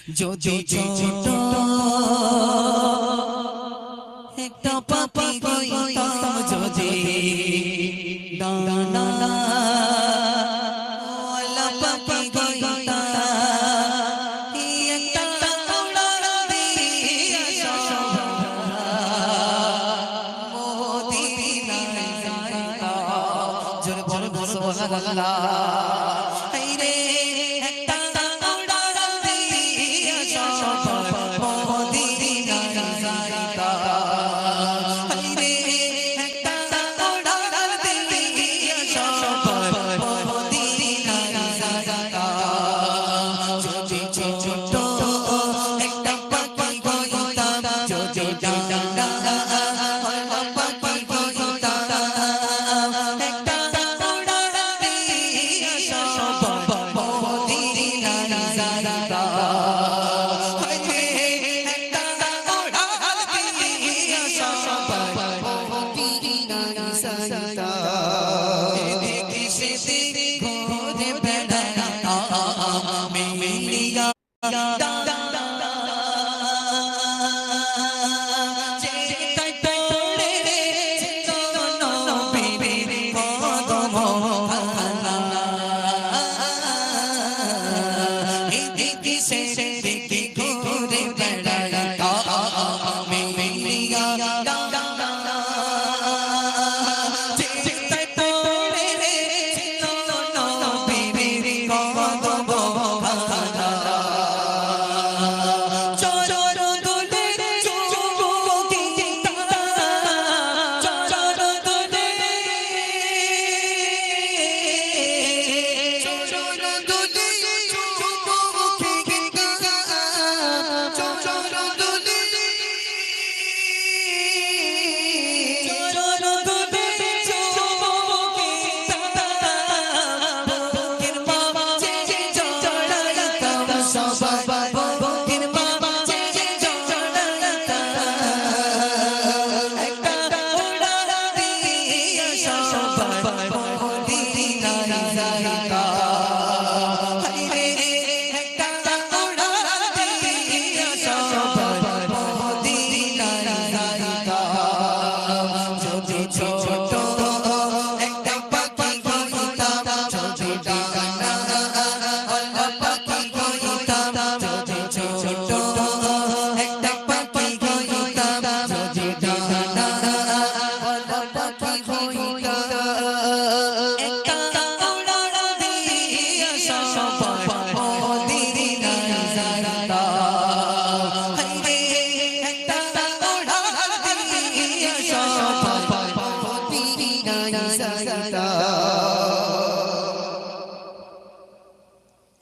যদি ছোট একটা পাপি হইতাম যদি দানা ওয়ালা পাপি হইতাম একটা উড়াল দিয়া মদিনায় যাইতাম জোরে বল সুবহানাল্লাহ হায়রে একটা উড়াল দিয়া মদিনায় যাইতাম হায়রে একটা উড়াল দিয়া মদিনায় যাইতাম যদি ছোট একটা পাখি হইতাম যদি ডানা পাখি হইতাম একটা উড়াল দিয়া মদিনায় যাইতাম হায়রে একটা উড়াল দিয়া মদিনায় যাইতাম এদিকে সেদিকে ঘুরে বেড়াতাম মিলিয়া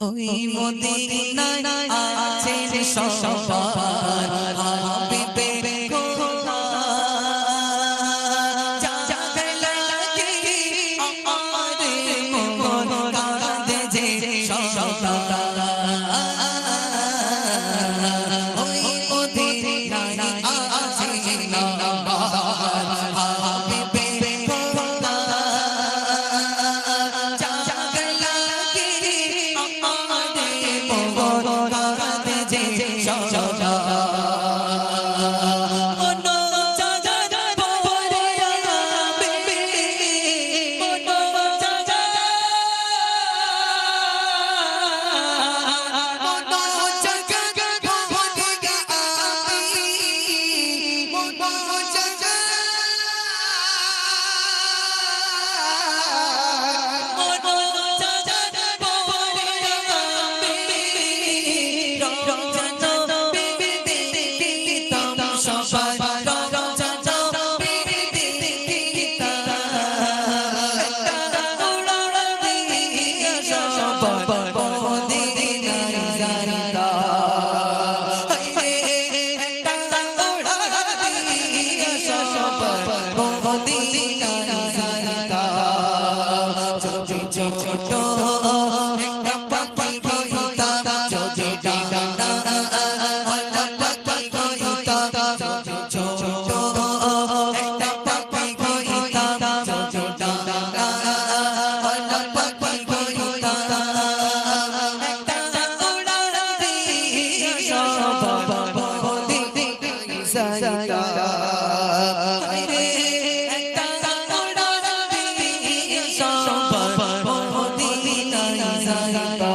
ওই মদিনায় আছেন সবার হাবিবের খোদা জাগে লাগে আমাদের মন কাঁদে যে সদা ওই মদিনায় আছেন সবার হাবিবের খোদা জাগে লাগে আমাদের মন কাঁদে যে সদা সব মোদিনায় যাইতা রে একটা উড়ান দিয়ে সব মোদিনায় যাইতা